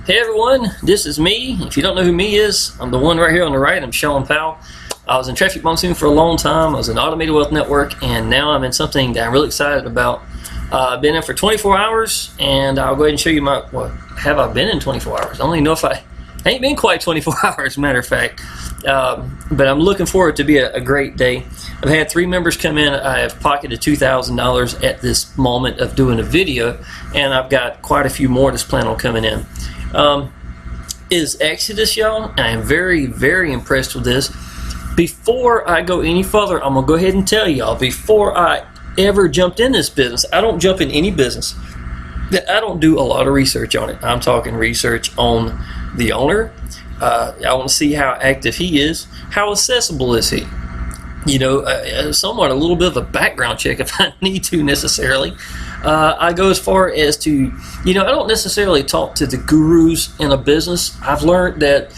Hey everyone, this is me. If you don't know who me is, I'm the one right here on the right. I'm Sean Powell. I was in Traffic Monsoon for a long time. I was in Automated Wealth Network, and now I'm in something that I'm really excited about. I've been in for 24 hours, and I'll go ahead and show you have I been in 24 hours? I don't even know if I ain't been quite 24 hours, as a matter of fact. But I'm looking forward to be a great day. I've had 3 members come in. I have pocketed $2,000 at this moment of doing a video, and I've got quite a few more that's plan on coming in. Is Exitus, y'all. I am very, very impressed with this. Before I go any further, I'm gonna go ahead and tell y'all, before I ever jumped in this business, I don't jump in any business that I don't do a lot of research on it. I'm talking research on the owner. I want to see how active he is. How accessible is he? You know, somewhat a little bit of a background check if I need to necessarily. I go as far as to, you know, I don't necessarily talk to the gurus in a business. I've learned that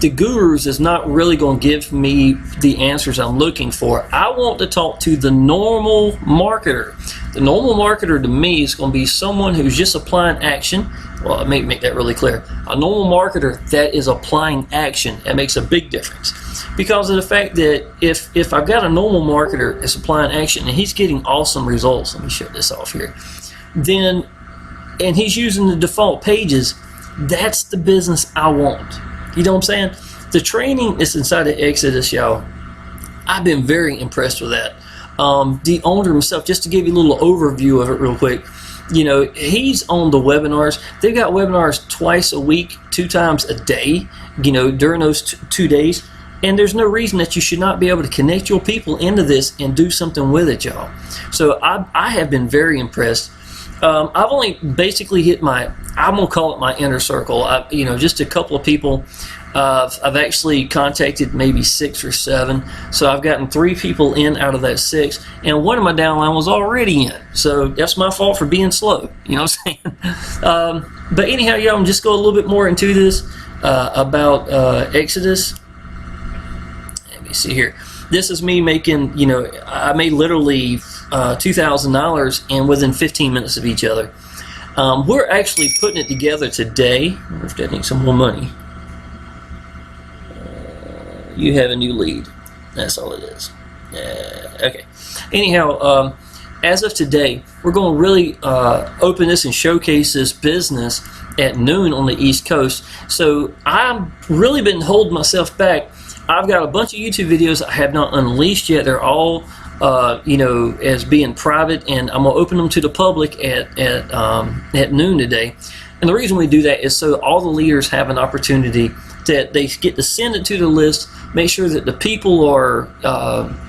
the gurus is not really going to give me the answers I'm looking for. I want to talk to the normal marketer. The normal marketer to me is going to be someone who's just applying action. Well, let me make that really clear. A normal marketer that is applying action, that makes a big difference. Because of the fact that if I've got a normal marketer that's applying action and he's getting awesome results, let me shut this off here, then, and he's using the default pages, that's the business I want. You know what I'm saying? The training is inside of Exitus, y'all. I've been very impressed with that. The owner himself, just to give you a little overview of it real quick, you know, he's on the webinars. They've got webinars twice a week, 2 times a day, you know, during those 2 days. And there's no reason that you should not be able to connect your people into this and do something with it, y'all. So I have been very impressed. I've only basically hit my, I'm gonna call it my inner circle. You know, just a couple of people. I've actually contacted maybe 6 or 7. So I've gotten 3 people in out of that 6, and one of my downline was already in. So that's my fault for being slow. You know what I'm saying? But anyhow, y'all, I'm just go a little bit more into this about Exitus. Let me see here. This is me making, you know, I made literally $2,000 and within 15 minutes of each other. We're actually putting it together today. I wonder if that needs some more money. You have a new lead. That's all it is. Okay. Anyhow, as of today, we're going to really open this and showcase this business at noon on the East Coast. So I've really been holding myself back. I've got a bunch of YouTube videos I have not unleashed yet. They're all, you know, as being private, and I'm going to open them to the public at noon today. And the reason we do that is so all the leaders have an opportunity that they get to send it to the list, make sure that the people are,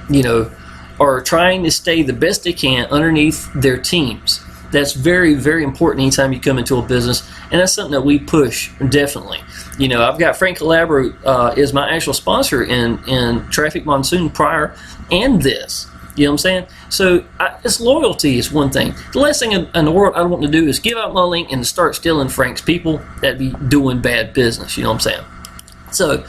you know, are trying to stay the best they can underneath their teams. That's very, very important anytime you come into a business, and that's something that we push, definitely. You know, I've got Frank Calabro is my actual sponsor in Traffic Monsoon prior and this. You know what I'm saying? So it's loyalty is one thing. The last thing in the world I want to do is give out my link and start stealing Frank's people. That'd be doing bad business. You know what I'm saying? So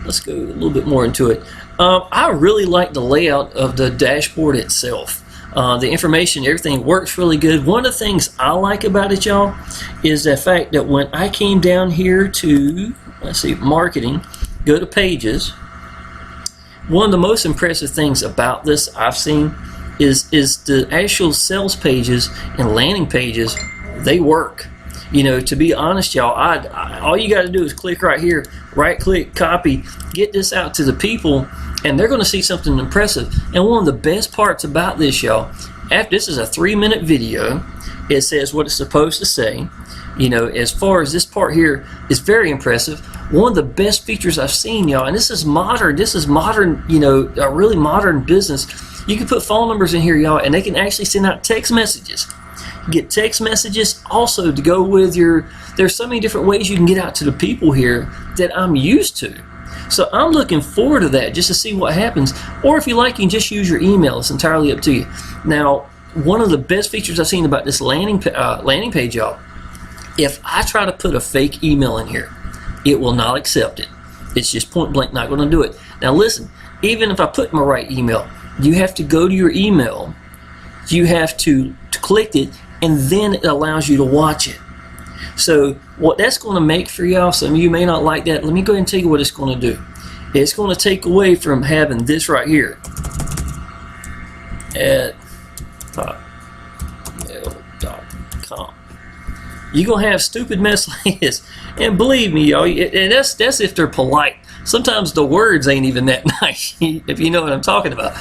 let's go a little bit more into it. I really like the layout of the dashboard itself. The information, everything works really good. One of the things I like about it, y'all, is the fact that when I came down here to, let's see, marketing, go to pages, one of the most impressive things about this I've seen is the actual sales pages and landing pages. They work. You know, to be honest, y'all, all you got to do is click right here, right click, copy, get this out to the people, and they're going to see something impressive. And one of the best parts about this, y'all, after this is a 3-minute video, it says what it's supposed to say. You know, as far as this part here is very impressive. One of the best features I've seen, y'all, and this is modern, you know, a really modern business. You can put phone numbers in here, y'all, and they can actually send out text messages. Get text messages also to go with your, there's so many different ways you can get out to the people here that I'm used to. So I'm looking forward to that just to see what happens. Or if you like, you can just use your email. It's entirely up to you. Now, one of the best features I've seen about this landing page, y'all, if I try to put a fake email in here, it will not accept it. It's just point blank not going to do it. Now listen, even if I put my right email, you have to go to your email, you have to click it, and then it allows you to watch it. So what that's going to make for y'all, some of you may not like that. Let me go ahead and tell you what it's going to do. It's going to take away from having this right here at hotmail.com. You're going to have stupid mess like this. And believe me, y'all, and that's if they're polite. Sometimes the words ain't even that nice, if you know what I'm talking about.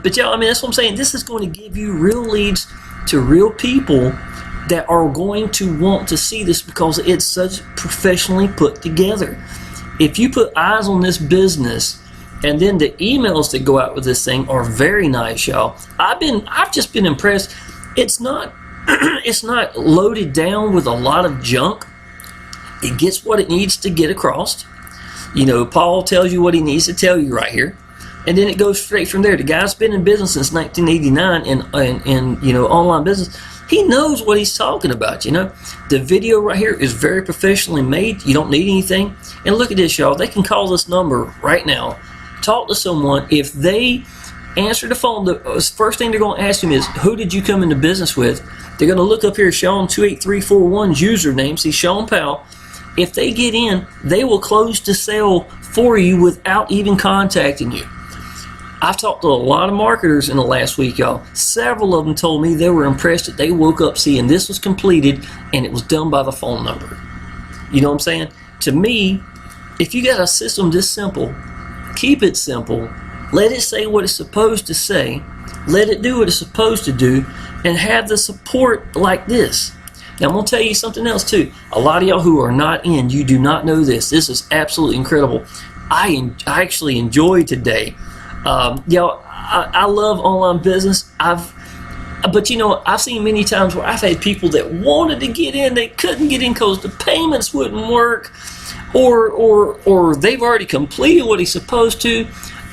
But y'all, I mean, that's what I'm saying. This is going to give you real leads to real people that are going to want to see this because it's such professionally put together. If you put eyes on this business, and then the emails that go out with this thing are very nice, y'all. I've just been impressed. It's not it's not loaded down with a lot of junk. It gets what it needs to get across. You know, Paul tells you what he needs to tell you right here, and then it goes straight from there. The guy's been in business since 1989 in you know, online business. He knows what he's talking about. You know, the video right here is very professionally made. You don't need anything. And look at this, y'all. They can call this number right now, talk to someone. If they answer the phone, the first thing they're going to ask him is, who did you come into business with? They're going to look up here, Sean28341's username, see Sean Powell. If they get in, they will close the sale for you without even contacting you. I've talked to a lot of marketers in the last week, y'all. Several of them told me they were impressed that they woke up seeing this was completed and it was done by the phone number. You know what I'm saying? To me, if you got a system this simple, keep it simple. Let it say what it's supposed to say. Let it do what it's supposed to do, and have the support like this. Now, I'm going to tell you something else, too. A lot of y'all who are not in, you do not know this. This is absolutely incredible. I actually enjoyed today. Y'all, I love online business. But, you know, I've seen many times where I've had people that wanted to get in. They couldn't get in because the payments wouldn't work, or they've already completed what he's supposed to.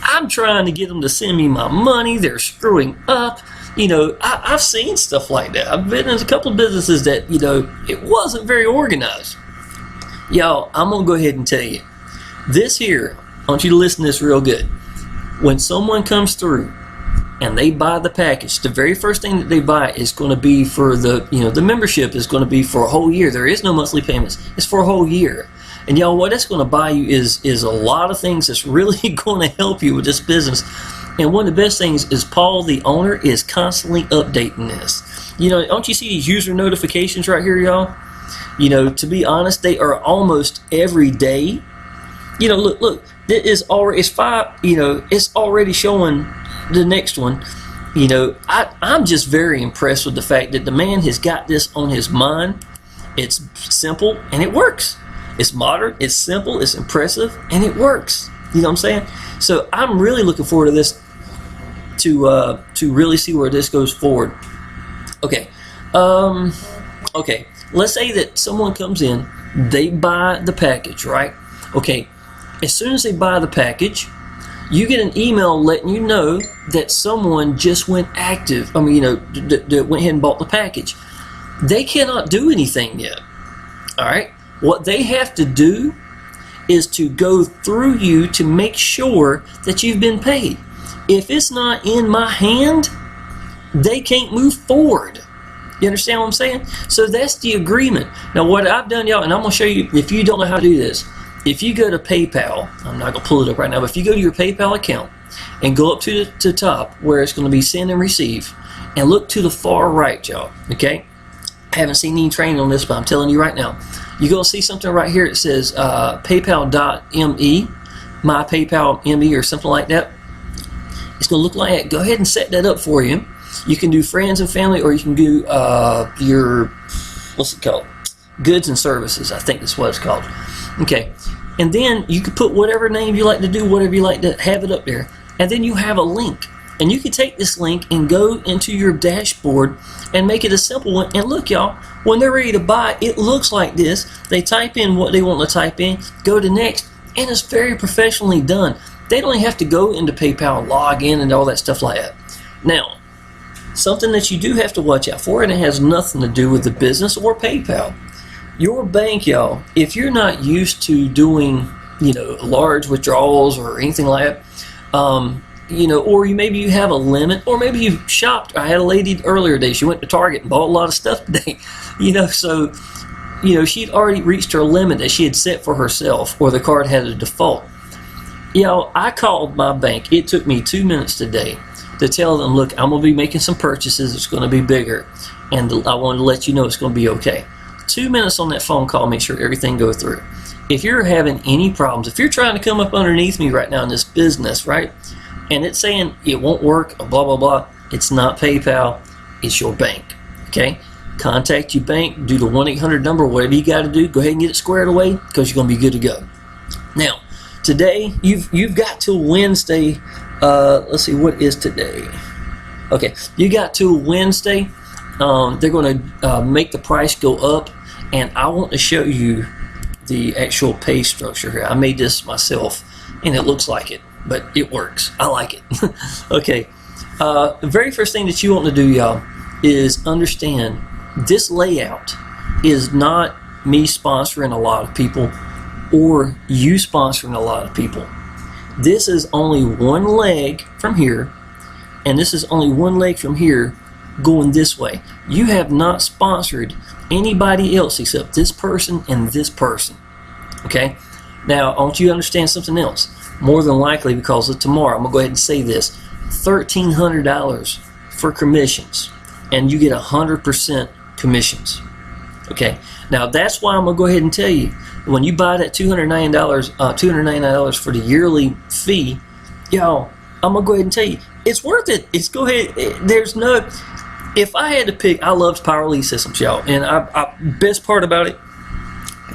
I'm trying to get them to send me my money. They're screwing up. You know, I've seen stuff like that. I've been in a couple of businesses that, you know, it wasn't very organized. Y'all, I'm going to go ahead and tell you. This here, I want you to listen to this real good. When someone comes through and they buy the package, the very first thing that they buy is going to be for the, you know, the membership is going to be for a whole year. There is no monthly payments. It's for a whole year. And y'all, what that's going to buy you is a lot of things that's really going to help you with this business. And one of the best things is Paul, the owner, is constantly updating this. You know, don't you see these user notifications right here, y'all? You know, to be honest, they are almost every day. You know, look, it is already, it's 5, you know, it's already showing the next one. You know, I'm just very impressed with the fact that the man has got this on his mind. It's simple and it works. It's modern, it's simple, it's impressive, and it works. You know what I'm saying? So I'm really looking forward to this, to really see where this goes forward. Okay. Okay. Let's say that someone comes in, they buy the package, right? Okay. As soon as they buy the package, you get an email letting you know that someone just went active. I mean, you know, that went ahead and bought the package. They cannot do anything yet. All right. What they have to do is to go through you to make sure that you've been paid. If it's not in my hand, they can't move forward. You understand what I'm saying? So that's the agreement. Now what I've done, y'all, and I'm going to show you, if you don't know how to do this, if you go to PayPal, I'm not going to pull it up right now, but if you go to your PayPal account and go up to the top where it's going to be send and receive, and look to the far right, y'all, okay? I haven't seen any training on this, but I'm telling you right now, you're going to see something right here. It says paypal.me, my PayPal ME or something like that. It's going to look like that. Go ahead and set that up for you. You can do friends and family, or you can do your, what's it called? Goods and services, I think that's what it's called. Okay. And then you can put whatever name you like to do, whatever you like to have it up there. And then you have a link. And you can take this link and go into your dashboard and make it a simple one. And look, y'all, when they're ready to buy, it looks like this. They type in what they want to type in, go to next, and it's very professionally done. They don't have to go into PayPal and log in and all that stuff like that. Now, something that you do have to watch out for, and it has nothing to do with the business or PayPal. Your bank, y'all, if you're not used to doing, you know, large withdrawals or anything like that, you know, or maybe you have a limit, or maybe you've shopped. I had a lady earlier today, she went to Target and bought a lot of stuff today, you know, so she'd already reached her limit that she had set for herself, or the card had a default. I called my bank. It took me 2 minutes today to tell them, look, I'm going to be making some purchases. It's going to be bigger, and I wanted to let you know it's going to be okay. 2 minutes on that phone call, make sure everything goes through. If you're having any problems, if you're trying to come up underneath me right now in this business, right, and it's saying it won't work, blah, blah, blah, it's not PayPal, it's your bank, okay? Contact your bank, do the 1-800 number, whatever you got to do, go ahead and get it squared away, because you're going to be good to go. Now, today, you've got till Wednesday. Let's see, what is today? Okay, you got till Wednesday. They're going to make the price go up, and I want to show you the actual pay structure here. I made this myself, and it looks like it, but it works. I like it. Okay, the very first thing that you want to do, y'all, is understand this layout is not me sponsoring a lot of people or you sponsoring a lot of people. This is only one leg from here, and this is only one leg from here going this way. You have not sponsored anybody else except this person and this person. Okay? Now, I want you to understand something else. More than likely, because of tomorrow, I'm going to go ahead and say this, $1,300 for commissions, and you get 100% commissions. Okay? Now, that's why I'm going to go ahead and tell you, when you buy that $299 for the yearly fee, y'all, I'm going to go ahead and tell you, it's worth it. It's go ahead. There's no, if I had to pick, I love power lead systems, y'all, and best part about it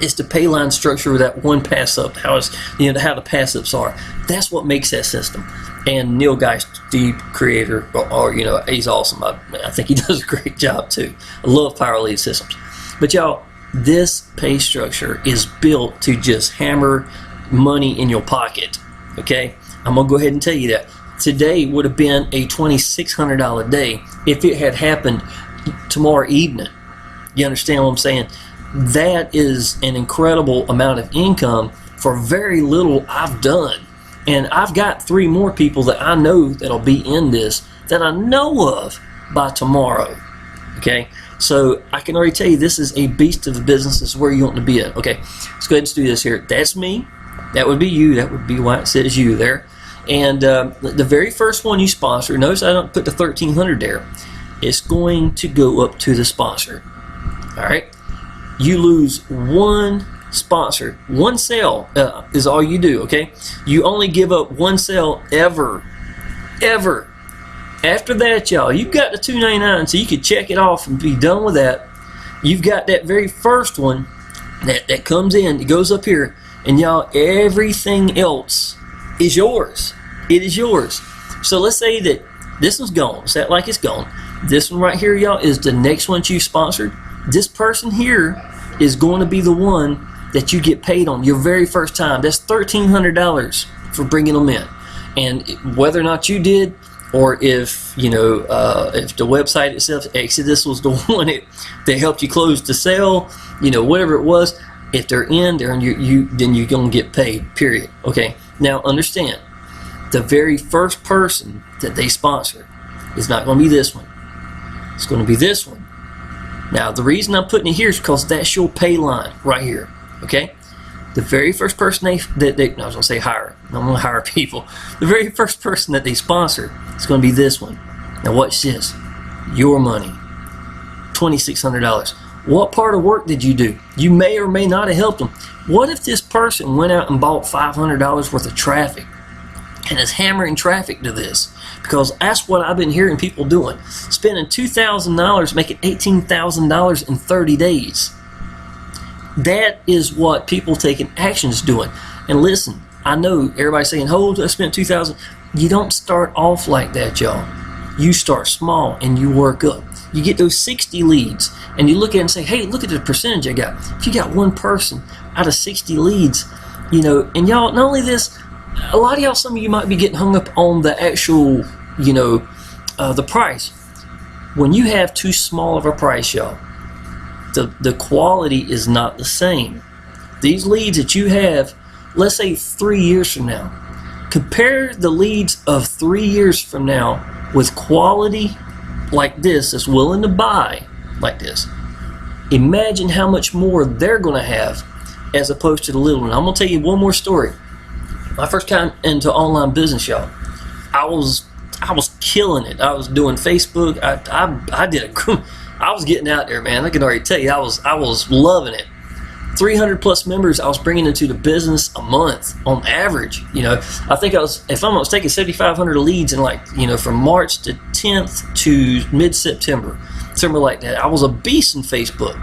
is the pay line structure, that one pass up, how the pass ups are. That's what makes that system. And Neil Geist, the creator, or he's awesome. I think he does a great job too. I love power lead systems. But y'all, this pay structure is built to just hammer money in your pocket. Okay, I'm gonna go ahead and tell you that today would have been a $2,600 day if it had happened tomorrow evening. You understand what I'm saying? That is an incredible amount of income for very little I've done. And I've got 3 more people that I know that'll be in this that I know of by tomorrow. Okay, so I can already tell you this is a beast of a business. This is where you want to be at. Okay, let's go ahead and do this here. That's me. That would be you. That would be why it says you there. And the very first one you sponsor, notice I don't put the 1,300 there. It's going to go up to the sponsor. All right. You lose one sponsor. One sale is all you do, okay? You only give up one sale ever. After that, y'all, you've got the $299, so you can check it off and be done with that. You've got that very first one that comes in, it goes up here, and y'all, everything else is yours. It is yours. So let's say that this one's gone. Set like it's gone. This one right here, y'all, is the next one you sponsored. This person here is going to be the one that you get paid on your very first time. That's $1,300 for bringing them in. And whether or not you did, or if if the website itself, Exitus, was the one that helped you close the sale, whatever it was, if they're in there, and then you're gonna get paid. Period. Okay. Now understand, the very first person that they sponsor is not going to be this one. It's going to be this one. Now, the reason I'm putting it here is because that's your pay line right here, okay? The very first person I was going to say hire. I'm going to hire people. The very first person that they sponsor is going to be this one. Now, watch this. Your money. $2,600. What part of work did you do? You may or may not have helped them. What if this person went out and bought $500 worth of traffic and is hammering traffic to this? Because that's what I've been hearing people doing. Spending $2,000, making $18,000 in 30 days. That is what people taking actions doing. And listen, I know everybody's saying, "Oh, I spent $2,000." You don't start off like that, y'all. You start small and you work up. You get those 60 leads and you look at it and say, "Hey, look at the percentage I got." If you got one person out of 60 leads, and y'all, not only this, a lot of y'all, some of you might be getting hung up on the actual, the price. When you have too small of a price, y'all, the quality is not the same. These leads that you have, let's say 3 years from now, compare the leads of 3 years from now with quality like this, that's willing to buy like this. Imagine how much more they're going to have as opposed to the little one. I'm going to tell you one more story. When I first got into online business, y'all, I was killing it. I was doing Facebook. I was getting out there, man. I can already tell you, I was loving it. 300 plus members I was bringing into the business a month on average. I think I was, if I'm not mistaken, 7,500 leads in from March to 10th to mid-September, something like that. I was a beast in Facebook.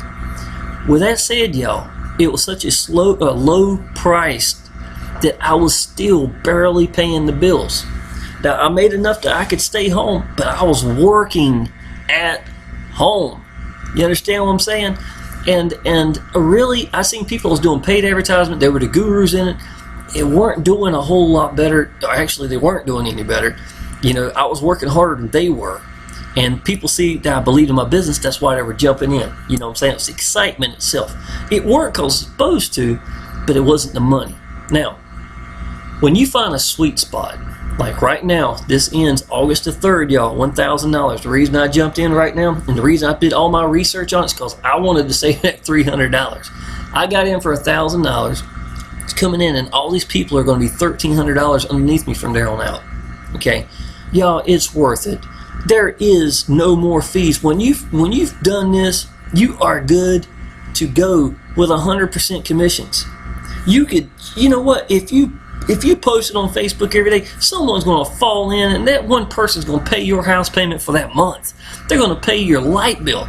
With that said, y'all, it was such a low price that I was still barely paying the bills. Now, I made enough that I could stay home, but I was working at home. You understand what I'm saying? And really, I seen people was doing paid advertisement. They were the gurus in it. It weren't doing a whole lot better. Or actually, they weren't doing any better. I was working harder than they were. And people see that I believed in my business. That's why they were jumping in. You know what I'm saying? It's excitement itself. It worked because it's supposed to, but it wasn't the money. Now, when you find a sweet spot, like right now, this ends August the 3rd, y'all, $1,000. The reason I jumped in right now, and the reason I did all my research on it is because I wanted to save that $300. I got in for $1,000. It's coming in, and all these people are going to be $1,300 underneath me from there on out. Okay? Y'all, it's worth it. There is no more fees. When you've done this, you are good to go with 100% commissions. You could, you know what, if you post it on Facebook every day, someone's going to fall in, and that one person's going to pay your house payment for that month. They're going to pay your light bill.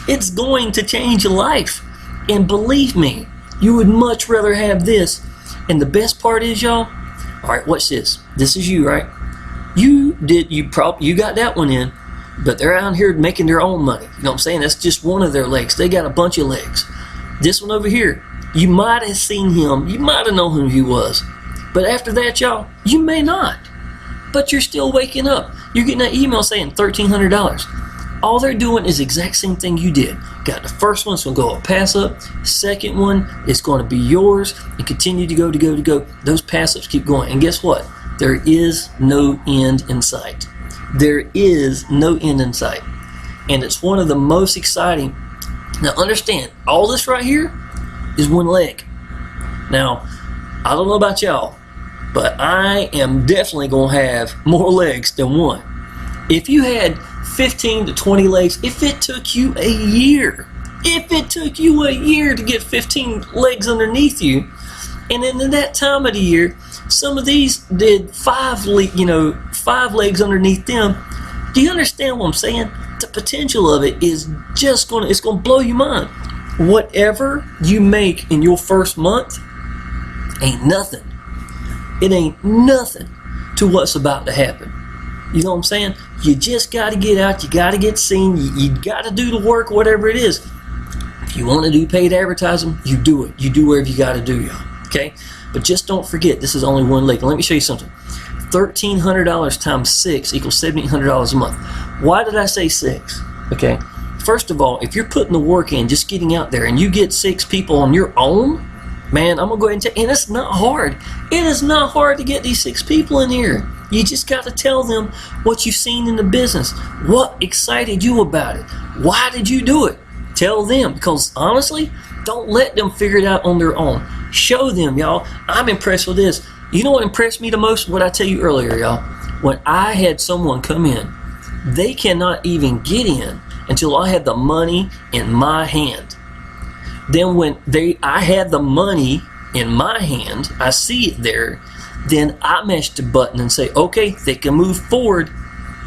It's going to change your life. And believe me, you would much rather have this. And the best part is, y'all, all right, watch this. This is you, right? You got that one in, but they're out here making their own money. You know what I'm saying? That's just one of their legs. They got a bunch of legs. This one over here, you might have seen him. You might have known who he was. But after that, y'all, you may not. But you're still waking up. You're getting that email saying $1,300. All they're doing is the exact same thing you did. Got the first one, it's going to go up, pass up. Second one, it's going to be yours and continue to go. Those pass ups keep going. And guess what? There is no end in sight. There is no end in sight. And it's one of the most exciting. Now understand, all this right here is one leg. Now, I don't know about y'all, but I am definitely going to have more legs than one. If you had 15 to 20 legs, if it took you a year to get 15 legs underneath you, and then in that time of the year, some of these did 5 legs underneath them. Do you understand what I'm saying? The potential of it is just it's going to blow your mind. Whatever you make in your first month ain't nothing. It ain't nothing to what's about to happen. You know what I'm saying? You just got to get out. You got to get seen. You got to do the work, whatever it is. If you want to do paid advertising, you do it. You do whatever you got to do, y'all. Okay? But just don't forget, this is only one leg. Let me show you something. $1,300 times 6 equals $1,700 a month. Why did I say 6? Okay? First of all, if you're putting the work in, just getting out there, and you get 6 people on your own, man, I'm going to go ahead and tell you, and it's not hard. It is not hard to get these 6 people in here. You just got to tell them what you've seen in the business. What excited you about it? Why did you do it? Tell them, because honestly, don't let them figure it out on their own. Show them, y'all. I'm impressed with this. You know what impressed me the most? What I tell you earlier, y'all. When I had someone come in, they cannot even get in until I had the money in my hand. Then when I had the money in my hand, I see it there, then I mash the button and say, okay, they can move forward.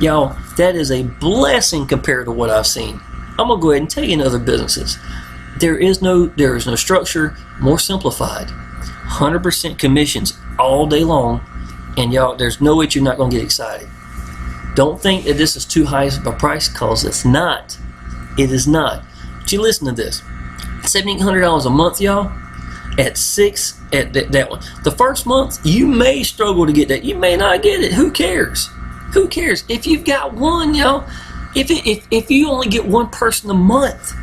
Y'all, that is a blessing compared to what I've seen. I'm going to go ahead and tell you in other businesses. There is no structure more simplified. 100% commissions all day long, and y'all, there's no way you're not going to get excited. Don't think that this is too high of a price, because it's not. It is not. But you listen to this. $1,700 a month, y'all. At that one. The first month, you may struggle to get that. You may not get it. Who cares? Who cares? If you've got one, y'all, if you only get one person a month,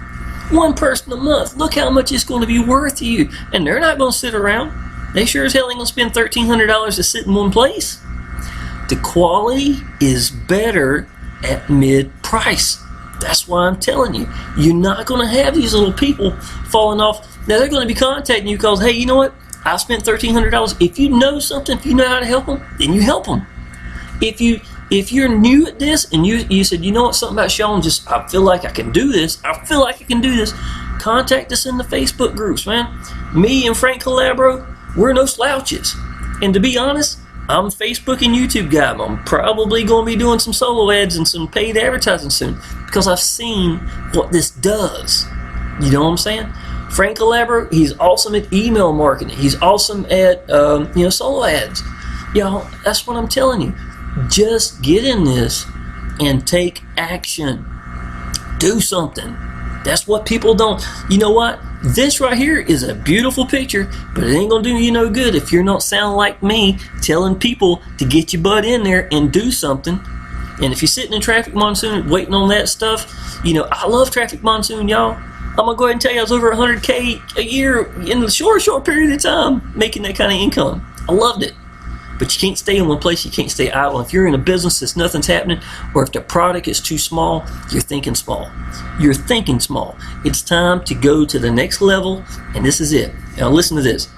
look how much it's going to be worth to you. And they're not going to sit around. They sure as hell ain't going to spend $1,300 to sit in one place. The quality is better at mid-price. That's why I'm telling you, you're not going to have these little people falling off. Now, they're going to be contacting you because, hey, you know what? I spent $1,300. If you know something, if you know how to help them, then you help them. If you're new at this and you said, you know what, something about Sean, just I feel like I can do this. I feel like I can do this. Contact us in the Facebook groups, man. Me and Frank Calabro, we're no slouches. And to be honest, I'm a Facebook and YouTube guy. I'm probably going to be doing some solo ads and some paid advertising soon because I've seen what this does. You know what I'm saying? Frank Calabro, he's awesome at email marketing. He's awesome at solo ads. Y'all, that's what I'm telling you. Just get in this and take action. Do something. That's what people don't. You know what? This right here is a beautiful picture, but it ain't gonna do you no good if you're not sounding like me, telling people to get your butt in there and do something. And if you're sitting in traffic monsoon waiting on that stuff, I love traffic monsoon, y'all. I'm gonna go ahead and tell you I was over 100K a year in a short period of time making that kind of income. I loved it. But you can't stay in one place. You can't stay idle. If you're in a business that's nothing's happening, or if the product is too small, you're thinking small. You're thinking small. It's time to go to the next level, and this is it. Now listen to this.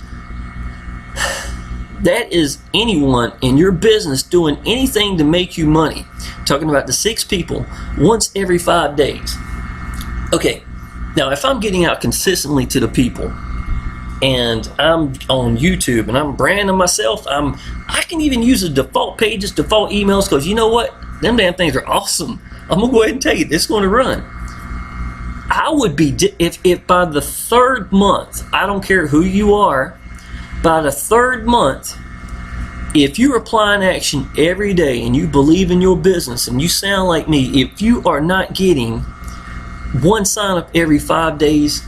That is anyone in your business doing anything to make you money. Talking about the 6 people once every 5 days. Okay, now if I'm getting out consistently to the people, and I'm on YouTube and I'm branding myself, I can even use the default pages, default emails, because you know what? Them damn things are awesome. I'm gonna go ahead and tell you, it's gonna run. I would be, if by the 3rd month, I don't care who you are, by the 3rd month, if you're applying action every day and you believe in your business and you sound like me, if you are not getting 1 sign up every 5 days,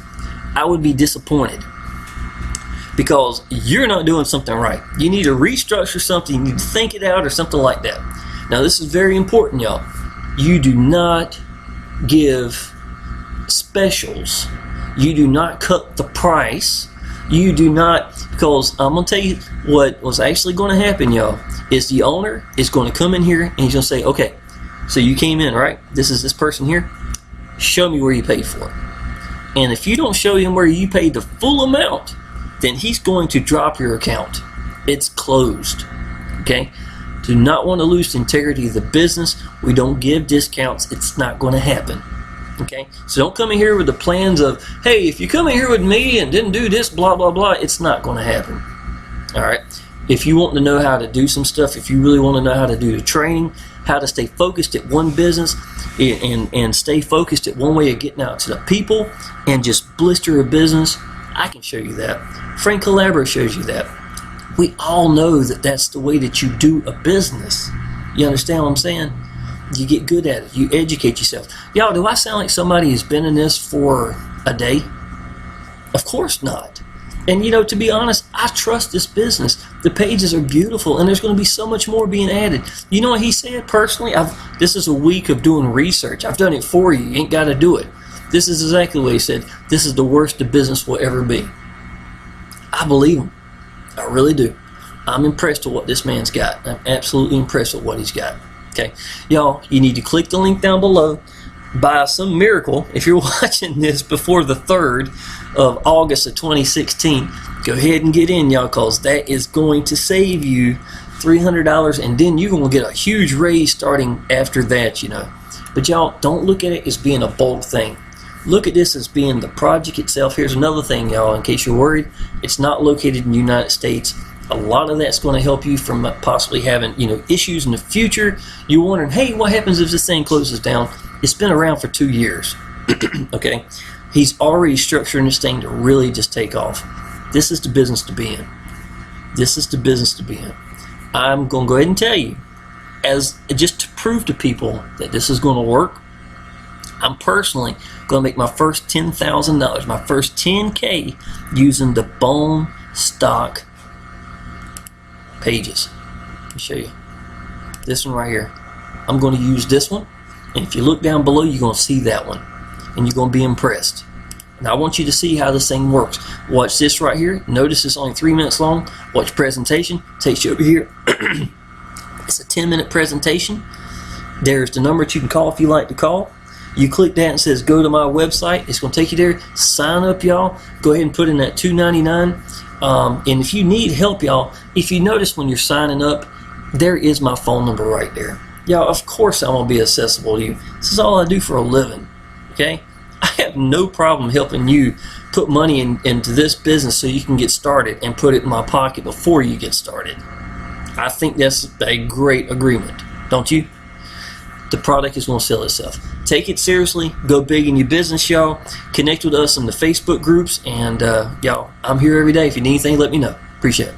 I would be disappointed. Because you're not doing something right. You need to restructure something. You need to think it out or something like that. Now, this is very important, y'all. You do not give specials. You do not cut the price. You do not, because I'm going to tell you what was actually going to happen, y'all, is the owner is going to come in here and he's going to say, okay, so you came in, right? This is this person here. Show me where you paid for it. And if you don't show him where you paid the full amount, then he's going to drop your account. It's closed. Okay? Do not want to lose the integrity of the business. We don't give discounts. It's not going to happen. Okay? So don't come in here with the plans of, hey, if you come in here with me and didn't do this, blah, blah, blah, it's not going to happen. All right? If you want to know how to do some stuff, if you really want to know how to do the training, how to stay focused at one business and stay focused at one way of getting out to the people and just blister a business, I can show you that. Frank Calabro shows you that. We all know that that's the way that you do a business. You understand what I'm saying? You get good at it. You educate yourself. Y'all, do I sound like somebody who's been in this for a day? Of course not. And to be honest, I trust this business. The pages are beautiful, and there's going to be so much more being added. You know what he said personally? This is a week of doing research. I've done it for you. You ain't got to do it. This is exactly what he said. This is the worst the business will ever be. I believe him. I really do. I'm impressed with what this man's got. I'm absolutely impressed with what he's got. Okay, y'all, you need to click the link down below. By some miracle, if you're watching this before the 3rd of August of 2016, go ahead and get in, y'all, because that is going to save you $300, and then you're going to get a huge raise starting after that, But y'all, don't look at it as being a bulk thing. Look at this as being the project itself. Here's another thing, y'all, in case you're worried. It's not located in the United States. A lot of that's going to help you from possibly having, issues in the future. You're wondering, hey, what happens if this thing closes down? It's been around for 2 years. Okay? He's already structuring this thing to really just take off. This is the business to be in. This is the business to be in. I'm going to go ahead and tell you, as just to prove to people that this is going to work, I'm personally going to make my first $10,000, my first 10K using the bone stock pages. Let me show you. This one right here. I'm going to use this one, and if you look down below, you're going to see that one, and you're going to be impressed. And I want you to see how this thing works. Watch this right here. Notice it's only 3 minutes long. Watch presentation. Takes you over here. It's a 10-minute presentation. There's the number that you can call if you like to call. You click that and it says go to my website. It's going to take you there. Sign up, y'all. Go ahead and put in that $2.99. And if you need help, y'all, if you notice when you're signing up, there is my phone number right there. Y'all, of course I'm going to be accessible to you. This is all I do for a living, okay? I have no problem helping you put money into this business so you can get started and put it in my pocket before you get started. I think that's a great agreement, don't you? The product is going to sell itself. Take it seriously. Go big in your business, y'all. Connect with us in the Facebook groups. And, y'all, I'm here every day. If you need anything, let me know. Appreciate it.